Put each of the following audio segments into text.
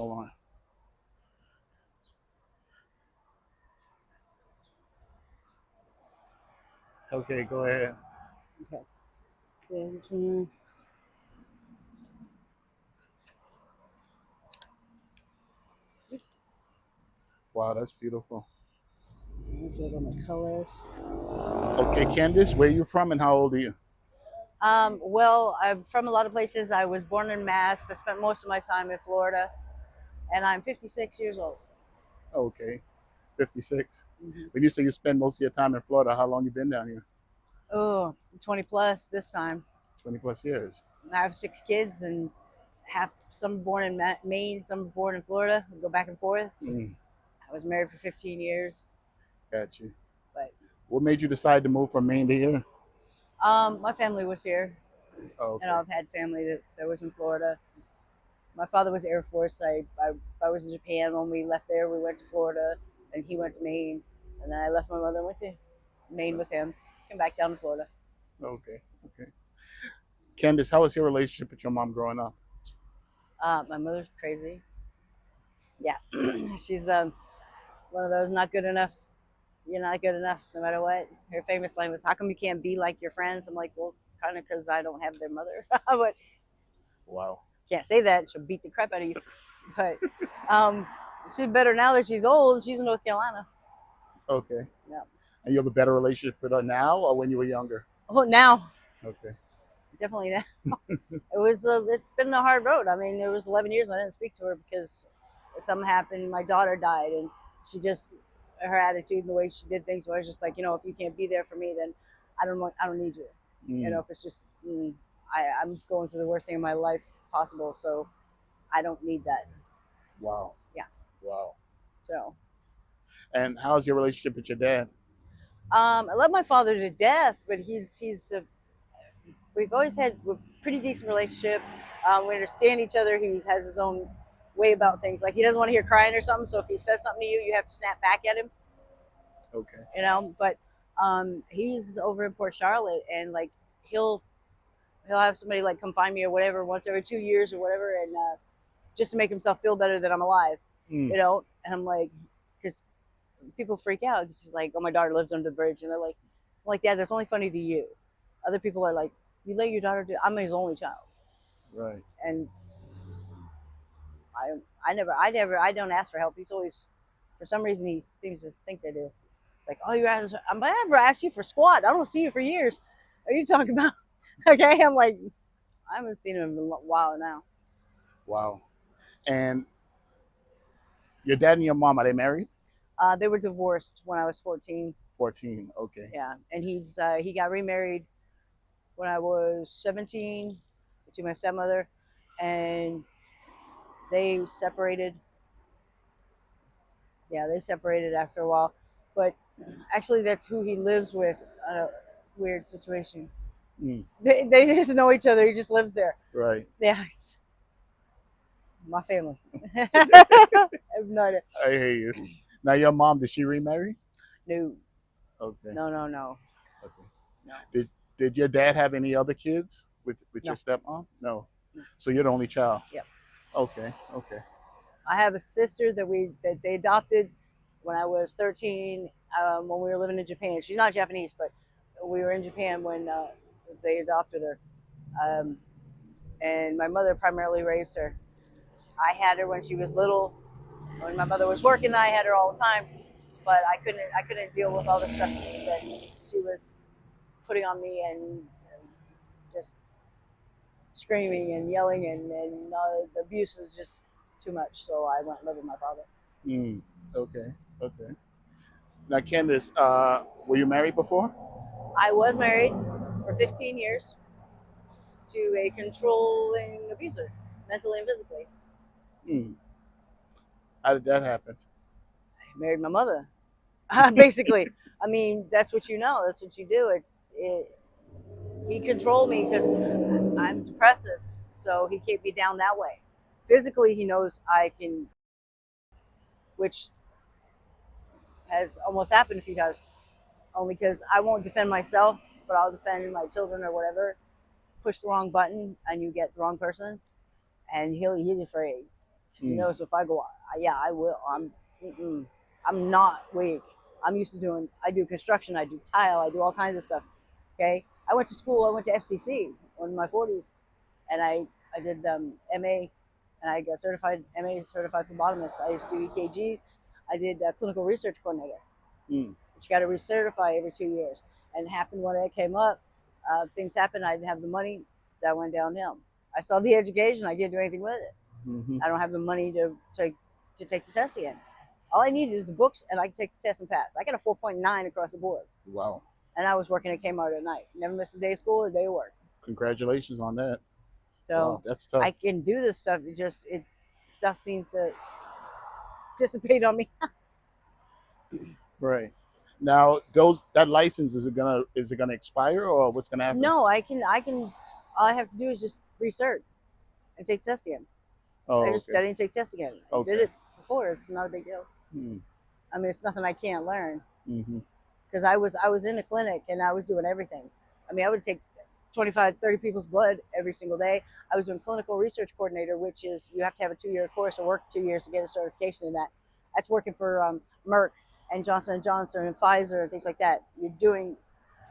Hold on. Okay, go ahead. Okay. This one. Wow, that's beautiful. Those are my colors. Okay, Candice, where you from and how old are you? Well, I'm from a lot of places. I was born in Mass, but spent most of my time in Florida, and I'm 56 years old. Okay, 56. Mm-hmm. When you say you spend most of your time in Florida, how long you been down here? Oh, 20 plus this time. 20 plus years. I have 6 kids, and half some born in Maine, some born in Florida. We go back and forth. Mm, I was married for 15 years, got you. but What made you decide to move from Maine to here? my family was here, Oh, and okay. I've had family that was in Florida. My father was Air Force. I was in Japan when we left there. We went to Florida, and he went to Maine, and then I left my mother and went to Maine with him. Came back down to Florida. Okay. Okay. Candice, how was your relationship with your mom growing up? My mother's crazy. Yeah, she's one of those not good enough. You're not good enough no matter what. Her famous line was, "How come you can't be like your friends?" I'm like, well, kind of because I don't have their mother. But Wow. can't say that. She'll beat the crap out of you. But um, she's better now that she's old. She's in North Carolina. Okay. Yeah. And you have a better relationship with her now or when you were younger? Oh, now Okay. definitely now. It's been a hard road. I mean, it was 11 years I didn't speak to her because something happened. My daughter died, and she just her attitude and the way she did things was just like, if you can't be there for me, then I don't need you. Mm, If it's just I'm going through the worst thing in my life possible, so I don't need that. wow. Yeah. Wow. So And how's your relationship with your dad? I love my father to death, but we've always had a pretty decent relationship. We understand each other. He has his own way about things. Like he doesn't want to hear crying or something. So if he says something to you, you have to snap back at him. Okay. But he's over in Port Charlotte, and like he'll he'll have somebody like come find me or whatever once every 2 years or whatever, and just to make himself feel better that I'm alive. Mm, And I'm like, because people freak out because he's like, oh, my daughter lives under the bridge, and they're like, Dad, that's only funny to you. Other people are like, you let your daughter do. I'm his only child, right. and I don't ask for help. He's always, for some reason, he seems to think they do. Like, oh, I never asked you for squat. I don't see you for years. What are you talking about? Okay, I'm like, I haven't seen him in a while now. Wow. And your dad and your mom, are they married? They were divorced when I was 14. 14. Okay. Yeah, and he got remarried when I was 17 to my stepmother, and they separated. Yeah, they separated after a while, but actually, that's who he lives with. A weird situation. Mm, They just know each other. He just lives there. right. Yeah, it's my family. I have no idea. I hear you. Now, your mom, did she remarry? No, Okay. no, no, no, Okay. no, Did your dad have any other kids with your no. stepmom? No. No. So you're the only child. Yep. Okay. Okay. I have a sister that they adopted when I was 13, when we were living in Japan. She's not Japanese, but we were in Japan when they adopted her. Um, and my mother primarily raised her. I had her when she was little. When my mother was working, I had her all the time, but I couldn't deal with all the stuff that she was putting on me, and just screaming and yelling, and the abuse was just too much. So I went and lived with my father. Mm, okay. Okay. Now, Candice, were you married before? I was married for 15 years to a controlling abuser, mentally and physically. Mm, how did that happen? I married my mother, basically. I mean, that's what you know. That's what you do. He controlled me because I'm depressive, so he kept me down that way. Physically, he knows I can, which has almost happened a few times, only because I won't defend myself, but I'll defend my children or whatever. Push the wrong button and you get the wrong person, and he's afraid Mm. So if I go, yeah, I will. Mm-mm. I'm not weak. I'm used to doing. I do construction. I do tile. I do all kinds of stuff. Okay. I went to school. I went to FCC in my 40s, and I did MA, and I got certified MA certified phlebotomist. I used to do EKGs. I did clinical research coordinator, Mm. but you got to recertify every 2 years. And it happened when it came up. Things happened. I didn't have the money. That went downhill. I saw the education. I didn't do anything with it. Mm-hmm. I don't have the money to take the test again. All I needed is the books, and I could take the test and pass. I got a 4.9 across the board, Wow. and I was working at Kmart at night. Never missed a day of school or a day of work. Congratulations on that. So Wow, that's tough. I can do this stuff. It stuff seems to dissipate on me. Right. Now, those that license is it gonna expire or what's gonna happen? No, I can. All I have to do is just research and take test again. I Oh, just okay. study and take test again. I did Okay. it before. It's not a big deal. Mm. I mean, it's nothing I can't learn. Mm-hmm. Because I was in a clinic and I was doing everything. I mean, I would take 25, 30 people's blood every single day. I was doing clinical research coordinator, which is you have to have a 2-year course or work 2 years to get a certification in that. That's working for Merck and Johnson and Johnson and Pfizer and things like that. You're doing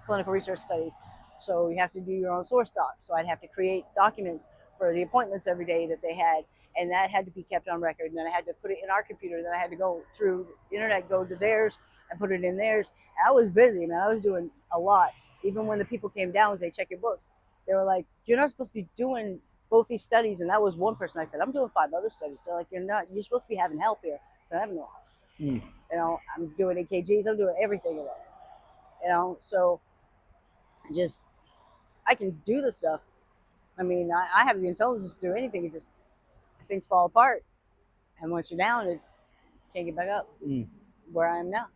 clinical research studies, so you have to do your own source docs. So I'd have to create documents for the appointments every day that they had, and that had to be kept on record. And then I had to put it in our computer. Then I had to go through the internet, go to theirs, and put it in theirs. And I was busy, man. I was doing a lot. Even when the people came down and they check your books, they were like, "You're not supposed to be doing both these studies." And that was one person. I said, "I'm doing 5 other studies." They're like, "You're not. You're supposed to be having help here." So I have no help. Mm. I'm doing EKGs. I'm doing everything in it. So just I can do the stuff. I mean, I have the intelligence to do anything. It just things fall apart, and once you're down, it can't get back up. Mm. Where I am now.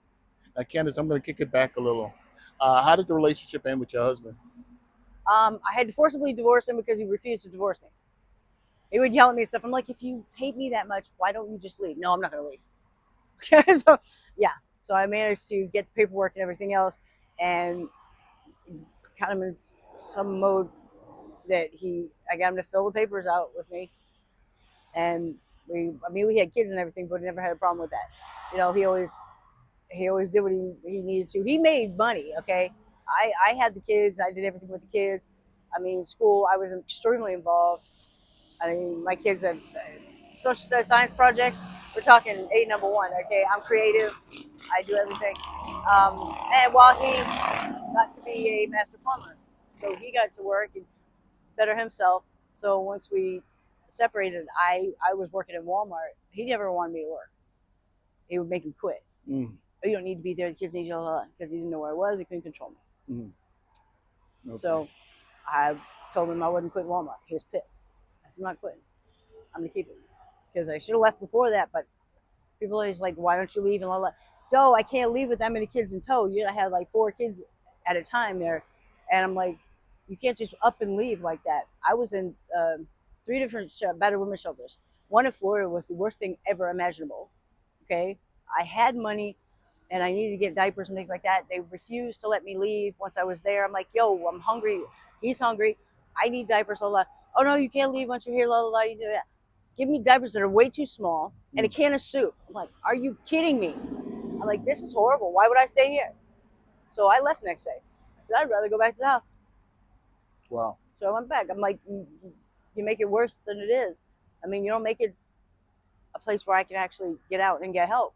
Now, Candice, I'm gonna kick it back a little. How did the relationship end with your husband? I had to forcibly divorce him because he refused to divorce me. He would yell at me and stuff. I'm like, if you hate me that much, why don't you just leave? No, I'm not going to leave. So, yeah. So I managed to get the paperwork and everything else, and kind of in some mode that I got him to fill the papers out with me, and we had kids and everything, but he never had a problem with that. He always did what he needed to. He made money. Okay, I had the kids. I did everything with the kids. I mean, school. I was extremely involved. I mean, my kids have social studies science projects. We're talking A number one. Okay, I'm creative. I do everything. And while he got to be a master plumber, so he got to work and better himself. So once we separated, I was working in Walmart. He never wanted me to work. He would make me quit. Mm. Oh, you don't need to be there. The kids need you, because he didn't know where I was. He couldn't control me. Mm. Okay. So I told him I wouldn't quit Walmart. He was pissed. I said, I'm not quitting. I'm gonna keep it, because I should have left before that. But people are always like, why don't you leave? And all that. No, I can't leave with that many kids in tow. I had like 4 kids at a time there, and I'm like, you can't just up and leave like that. I was in 3 different battered women's shelters. One in Florida was the worst thing ever imaginable. Okay, I had money and I needed to get diapers and things like that. They refused to let me leave once I was there. I'm like, yo, I'm hungry. He's hungry. I need diapers. La, la. Oh no, you can't leave once you're here. La, la, la. You do that. Give me diapers that are way too small and a Mm. can of soup. I'm like, are you kidding me? I'm like, this is horrible. Why would I stay here? So I left next day. I said, I'd rather go back to the house. Wow. So I went back. I'm like, you make it worse than it is. I mean, you don't make it a place where I can actually get out and get help.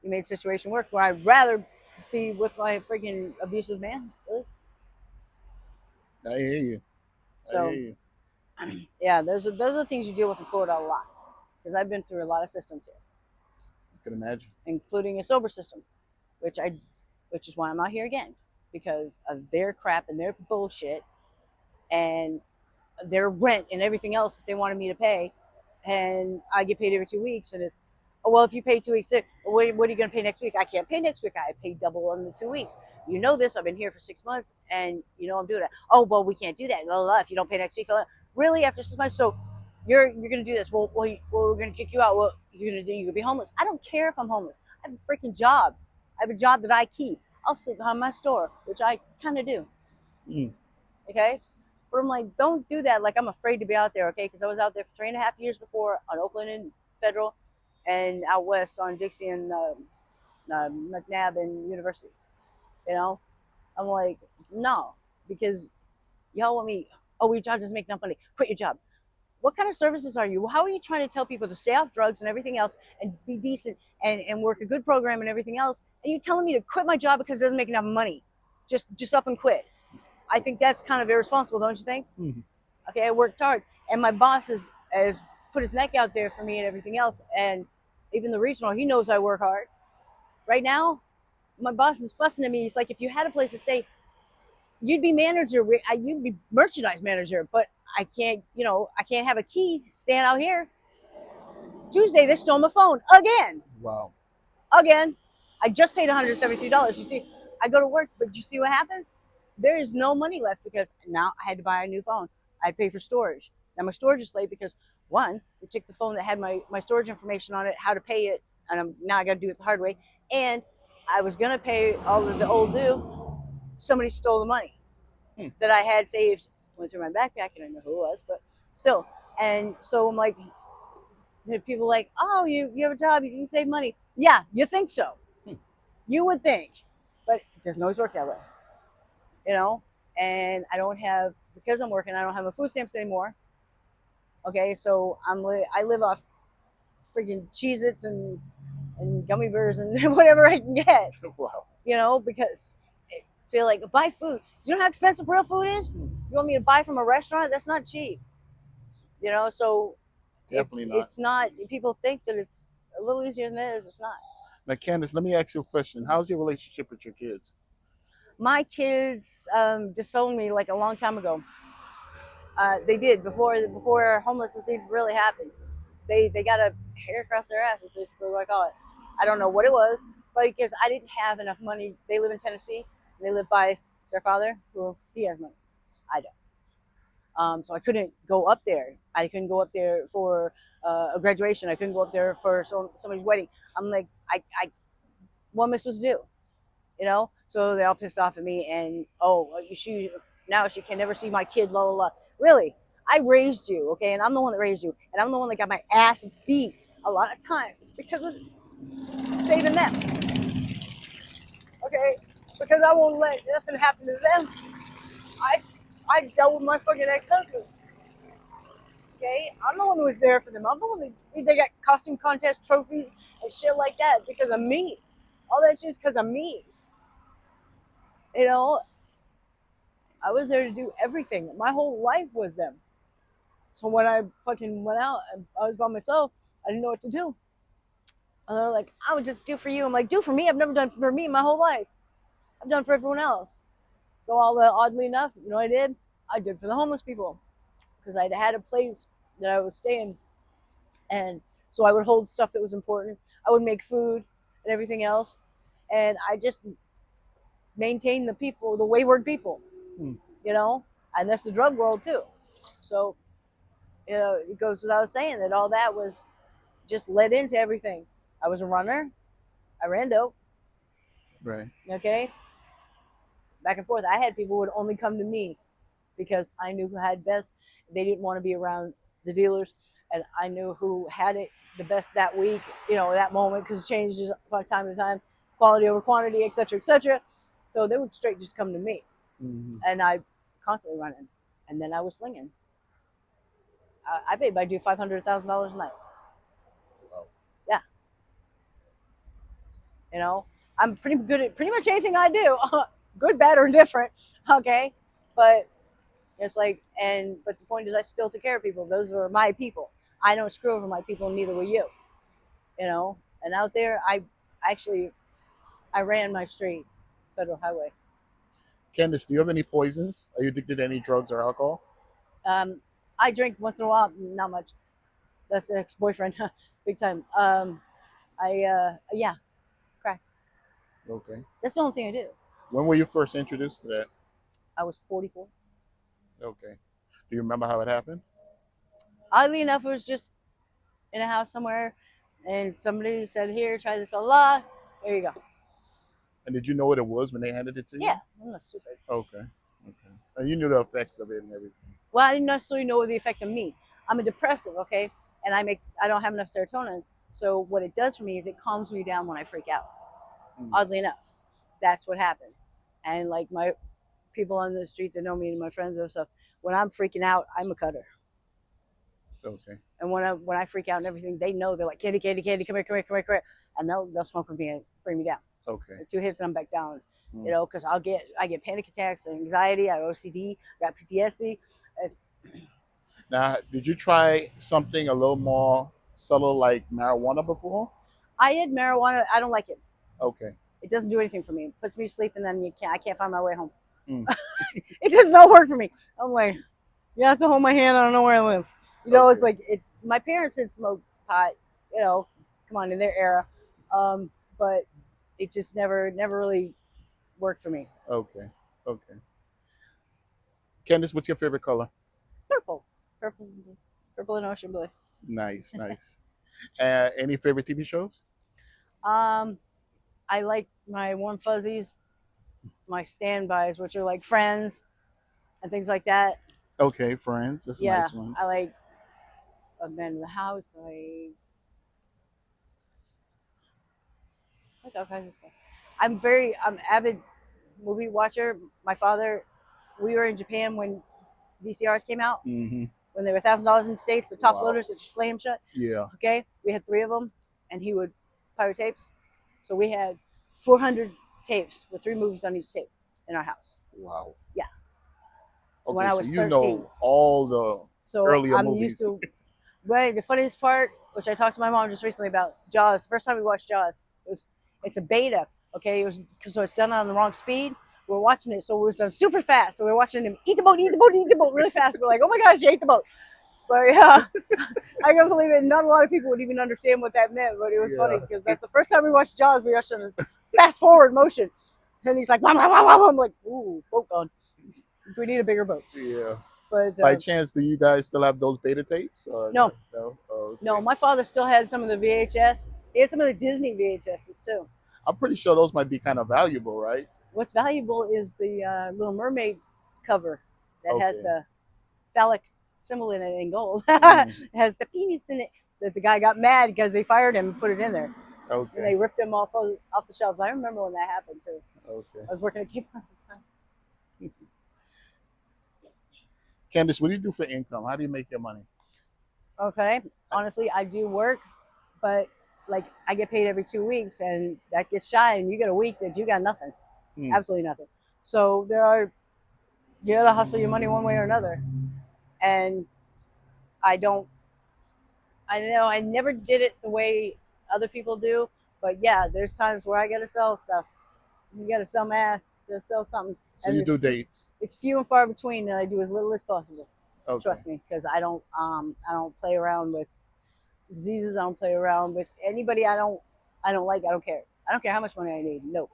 You made the situation work where I'd rather be with my freaking abusive man. Really? I hear you. I hear So, you. yeah, those are things you deal with in Florida a lot, because I've been through a lot of systems here, I can imagine. including a sober system, which I, which is why I'm out here again, because of their crap and their bullshit and their rent and everything else that they wanted me to pay, and I get paid every 2 weeks, and it's, oh, well, if you pay 2 weeks, what are you going to pay next week? I can't pay next week. I pay double on the 2 weeks. You know this. I've been here for 6 months, and you know I'm doing it. Oh, well, we can't do that. Blah, blah, blah. If you don't pay next week, blah, blah. Really, after 6 months, so you're going to do this? Well, we're going to kick you out. Well, you're going to do. You're going to be homeless. I don't care if I'm homeless. I have a freaking job. I have a job that I keep. I'll sleep behind my store, which I kind of do. Mm. Okay, But I'm like, don't do that. Like, I'm afraid to be out there, okay? Because I was out there for 3.5 years before on Oakland and Federal, and out west on Dixie and McNabb and University. You know, I'm like, no, because y'all want me. Oh, your job doesn't make enough money. Quit your job. What kind of services are you? How are you trying to tell people to stay off drugs and everything else and be decent and work a good program and everything else? And you're telling me to quit my job because it doesn't make enough money. Just up and quit. I think that's kind of irresponsible, don't you think? Mm-hmm. Okay, I worked hard, and my boss has put his neck out there for me and everything else. And even the regional, he knows I work hard. Right now, my boss is fussing at me. He's like, if you had a place to stay, you'd be manager, you'd be merchandise manager, but I can't, I can't have a key stand out here. Tuesday, they stole my phone again. Wow. Again. I just paid $173. You see, I go to work, but you see what happens? There is no money left because now I had to buy a new phone. I pay for storage. Now my storage is late because one, they took the phone that had my storage information on it, how to pay it, and now I got to do it the hard way. And I was gonna pay all of the old due. Somebody stole the money Hmm. that I had saved. Went through my backpack and I know who it was, but still. And so I'm like, people are like, oh, you have a job, you can save money. Yeah, you think so. Hmm. You would think, but it doesn't always work that way, you know. And I don't have, because I'm working, I don't have my food stamps anymore. Okay, so I live off freaking Cheez-Its and gummy bears and whatever I can get, Wow. because I feel like buy food. You know how expensive real food is? Hmm. You want me to buy from a restaurant? That's not cheap, so Definitely not. it's not. People think that it's a little easier than it is. It's not. Now, Candice, let me ask you a question. How's your relationship with your kids? My kids disowned me like a long time ago. They did before homelessness even really happened. They got a hair across their ass is basically what I call it. I don't know what it was, but because I didn't have enough money. They live in Tennessee. And they live by their father, who he has money. I don't. So I couldn't go up there. I couldn't go up there for a graduation. I couldn't go up there for somebody's wedding. I'm like, what am I supposed to do? So they all pissed off at me, and now she can never see my kid, la la la. Really, I raised you, okay, and I'm the one that raised you, and I'm the one that got my ass beat a lot of times because of saving them, okay, because I won't let nothing happen to them. I dealt with my fucking ex-husband, okay. I'm the one who was there for them. I'm the one that they got costume contest trophies and shit like that because of me. All that shit is because of me. you know I was there to do everything. My whole life was them. So when I fucking went out, I was by myself. I didn't know what to do. And they're like, I would just do for you. I'm like, do for me? I've never done for me my whole life. I've done for everyone else. So oddly enough, you know what I did? I did for the homeless people because I had a place that I was staying, and so I would hold stuff that was important. I would make food and everything else, and I just maintained the people, the wayward people, Hmm. you know, and that's the drug world too. So it goes without saying that all that was just led into everything. I was a runner. I ran dope. Right. Okay, back and forth. I had people who would only come to me because I knew who had best. They didn't want to be around the dealers, and I knew who had it the best that week. That moment, because it changes from time to time, quality over quantity, etc., etc. So they would straight just come to me, Mm-hmm. and I constantly running, and then I was slinging. I paid by do $500,000 a night. Wow. Yeah, I'm pretty good at pretty much anything I do, good, bad, or indifferent. Okay, but it's like, but the point is, I still take care of people. Those are my people. I don't screw over my people, and neither will you. And out there, I ran my street, federal highway. Candice, do you have any poisons? Are you addicted to any drugs or alcohol? Um, I drink once in a while, not much. That's an ex-boyfriend, big time. Yeah, crack. Okay. That's the only thing I do. When were you first introduced to that? I was 44. Okay. Do you remember how it happened? Oddly enough, it was just in a house somewhere, and somebody said, "Here, try this a lot." There you go. And did you know what it was when they handed it to Yeah, you? I'm not stupid. Okay. Okay. And you knew the effects of it and everything. Well, I didn't necessarily know the effect on me. I'm a depressive, okay, and I don't have enough serotonin. So what it does for me is it calms me down when I freak out. Mm, Oddly enough, that's what happens. And like my people on the street that know me and my friends and stuff, when I'm freaking out, I'm a cutter. okay. And when I freak out and everything, they know they're like, Candy, Candy, Candy, come here, come here, come here, come here, and they'll smoke with me and bring me down. Okay. 2 hits and I'm back down. Mm. Because I get panic attacks, anxiety, I OCD, I got PTSD. It's, Now, did you try something a little more subtle like marijuana before? I had marijuana. I don't like it. Okay. It doesn't do anything for me. It puts me to sleep, and then I can't find my way home. Mm. It does not work for me. I'm like, you have to hold my hand. I don't know where I live. It's Okay. like it. My parents had smoked pot. Come on, in their era, but it just never really worked for me. Okay. Okay. Candice, what's your favorite color? Purple, purple, purple and ocean blue. Nice, nice. Any favorite TV shows? Um, I like my warm fuzzies, my standbys, which are like Friends and things like that. Okay, Friends. That's a Yeah, nice one. I like A Man in the House. Like all kinds of stuff. I'm avid movie watcher. My father, we were in Japan when VCRs came out, Mm-hmm. when they were $1,000 in states, the top Wow. loaders that just slam shut. Yeah. Okay, we had 3 of them, and he would pirate tapes. So we had 400 tapes with 3 movies on each tape in our house. Wow. Yeah, when Okay, I so was you 13. know all the So earlier I'm used movies. to. Right, the funniest part, which I talked to my mom just recently about Jaws. The first time we watched Jaws, it's a beta. Okay, it was so it's done on the wrong speed. We're watching it, so it was done super fast. So we're watching him eat the boat, eat the boat, eat the boat really fast. We're like, oh my gosh, you ate the boat. But yeah, I can't believe it. Not a lot of people would even understand what that meant, but it was funny Yeah. because that's the first time we watched Jaws. We watched it in fast forward motion, and he's like, wah, wah, wah, wah. I'm like, ooh, boat gone. We need a bigger boat. Yeah. But By chance, do you guys still have those beta tapes? no, No. Oh, no, okay. my father still had some of the VHS. He had some of the Disney VHSs too. I'm pretty sure those might be kind of valuable, right? What's valuable is the Little Mermaid cover that has Okay. the phallic symbol in it in gold. Mm, It has the penis in it. That the guy got mad because they fired him and put it in there, and okay. they ripped him off the shelves. I remember when that happened too. Okay. I was working at Kmart. Candice, what do you do for income? How do you make your money? Okay, honestly, I do work, but like I get paid every 2 weeks, and that gets shy, and you get a week that you got nothing, Mm, absolutely nothing. So you gotta hustle your money one way or another, and I don't. I know I never did it the way other people do, but yeah, there's times where I gotta sell stuff. You gotta sell mass to sell something, so and you do dates. it's few and far between, and I do as little as possible. Okay. Trust me, because I don't play around with diseases. I don't play around with anybody. I don't like. I don't care. I don't care how much money I need. No,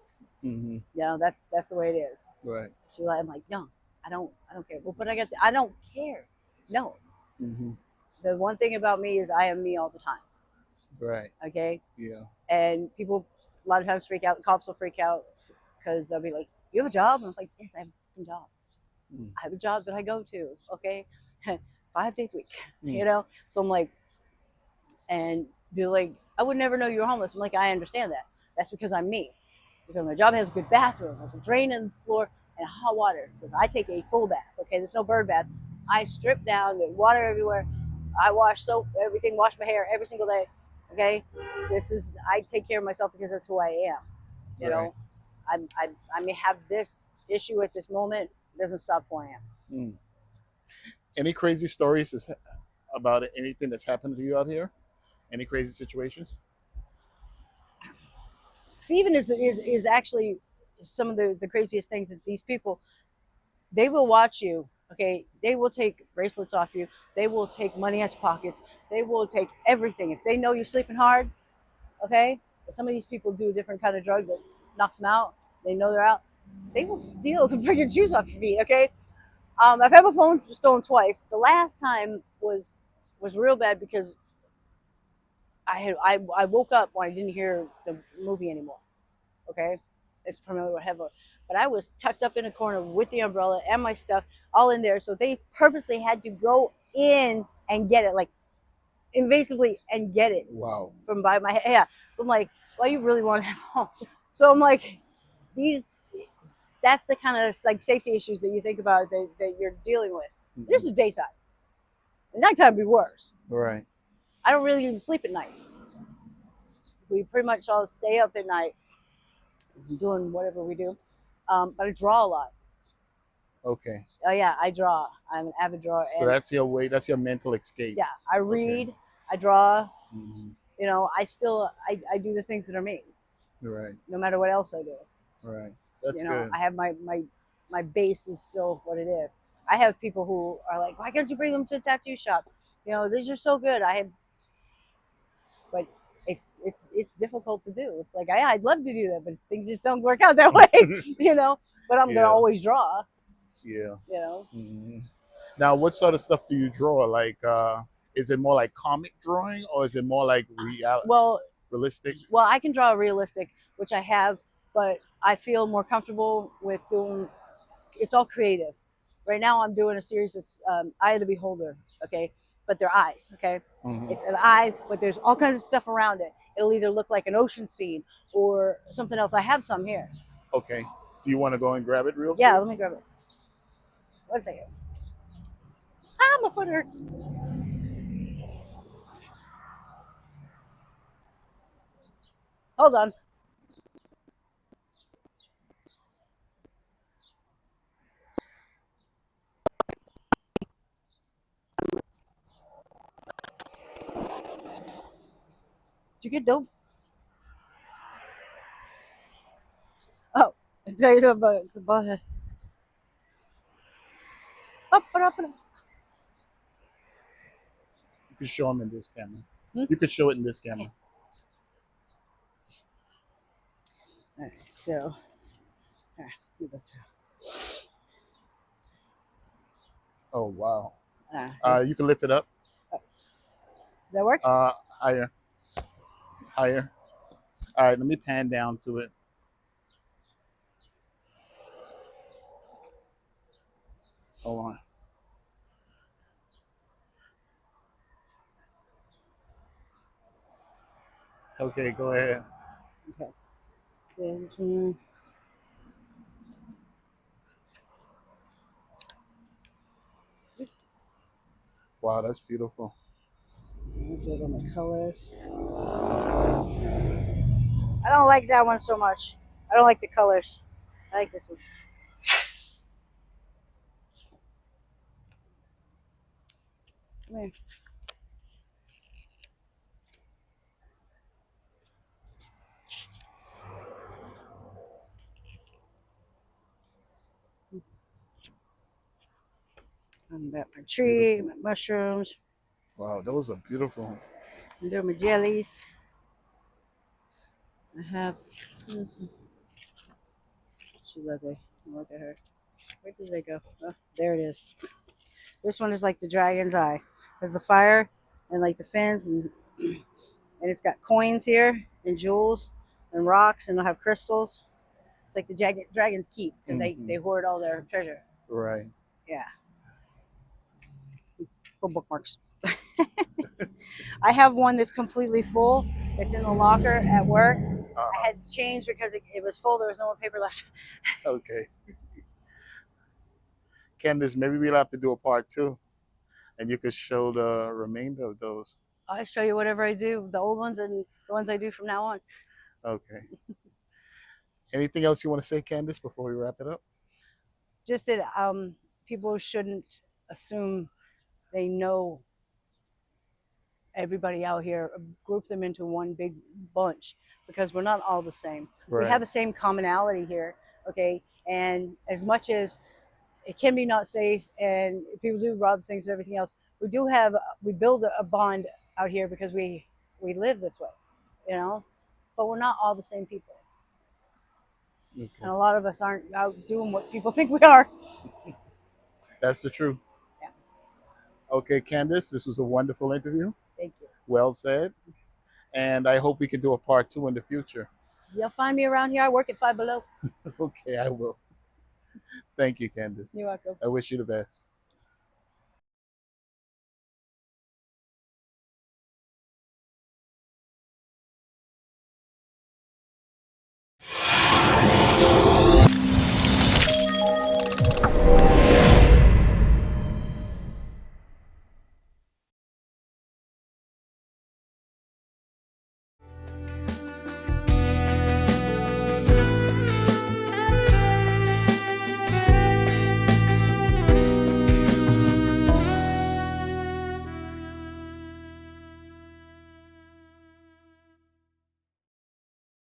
Mm-hmm. that's the way it is. Right. I'm like, no, I don't care. Well, but I don't care. No, Mm-hmm. the one thing about me is I am me all the time. Right. Okay, Yeah. and people a lot of times freak out. The cops will freak out because they'll be like, "You have a job?" And I'm like, "Yes, I have a fucking job. Mm. I have a job that I go to. Okay, 5 days a week. Mm. So I'm like, and be like, I would never know you were homeless. I'm like, I understand that. That's because I'm me. Because my job has a good bathroom, like a drain in the floor and hot water. Because I take a full bath. Okay, there's no bird bath. I strip down, there's water everywhere. I wash soap, everything, wash my hair every single day. Okay, I take care of myself because that's who I am. You Right. know, I may have this issue at this moment, it doesn't stop who I am. Mm. Any crazy stories about anything that's happened to you out here? Any crazy situations? Thieving is actually some of the craziest things that these people, they will watch you. Okay, they will take bracelets off you. They will take money out your pockets. They will take everything if they know you're sleeping hard. Okay, but some of these people do a different kind of drug that knocks them out. They know they're out. They will steal the freaking shoes off your feet. Okay, I've had my phone stolen twice. The last time was real bad because I woke up when I didn't hear the movie anymore. Okay, it's familiar with whatever. but I was tucked up in a corner with the umbrella and my stuff all in there. So they purposely had to go in and get it, like invasively and get it Wow. from by my head. Yeah. So I'm like, well, you really want to have home. So I'm like, these, that's the kind of like safety issues that you think about that you're dealing with. This is daytime. Nighttime would be worse. Right. I don't really even sleep at night. We pretty much all stay up at night doing whatever we do. But I draw a lot. Okay. Oh yeah, I draw. I'm an avid drawer, So and that's your way. That's your mental escape. yeah, I read, I draw. Hmm. You know, I do the things that are me, Right. no matter what else I do. Right. That's You know, good. I have my base is still what it is. I have people who are like, why can't you bring them to a tattoo shop? You know, these are so good. I have, but it's difficult to do. It's like I'd love to do that, but things just don't work out that way. You know, but I'm gonna Yeah. always draw. Yeah. You know, Hmm. Now, what sort of stuff do you draw? Like, is it more like comic drawing, or is it more like well, realistic? I can draw realistic, which I have, but I feel more comfortable with doing. It's all creative. Right now, I'm doing a series that's Eye of the Beholder. Okay, but they're eyes. Okay, Hmm. it's an eye, but there's all kinds of stuff around it. It'll either look like an ocean scene or something else. I have some here. Okay. Do you want to go and grab it real Yeah, quick? let me grab it. One second. Ah, my foot hurts. Hold on. Did you get dope? Oh, I tell you something about it. Up, up, up. You can show them in this camera. Hmm? You could show it in this Okay. camera. All right. So, all right, let me go Oh wow. through. Does You can lift it up. that work? Higher, higher. All right. Let me pan down to it. Hold on. Okay. Go ahead. Okay. This one. Wow, that's beautiful. Get on the colors. I don't like that one so much. I don't like the colors. I like this one. Come here. I'm got my tree, Beautiful. my mushrooms. Wow, those are beautiful. I'm doing my jellies. I have this one. She's ugly. Look at her. Where did they go? Oh, there it is. This one is like the dragon's eye. Has the fire and like the fins and it's got coins here and jewels and rocks and they'll have crystals. It's like the dragon's keep because they Hmm. hoard all their treasure. Right. Yeah. Go bookmarks. I have one that's completely full. It's in the locker at work. I Uh-huh. had to change because it was full. There was no more paper left. Okay. Candice, maybe we'll have to do a part two, and you could show the remainder of those. I'll show you whatever I do, the old ones and the ones I do from now on. Okay. Anything else you want to say, Candice, before we wrap it up? Just that people shouldn't assume they know everybody out here, group them into one big bunch because we're not all the same. We Right. have the same commonality here, okay? And as much as it can be not safe and people do rob things and everything else, we build a bond out here because we live this way, you know? But we're not all the same people. Okay. And a lot of us aren't out doing what people think we are. That's the truth. Yeah, Okay, Candice, this was a wonderful interview. thank you. Well said. And I hope we can do a part two in the future. You'll find me around here. I work at Five Below. Okay, I will. Thank you, Candice. You're welcome. I wish you the best.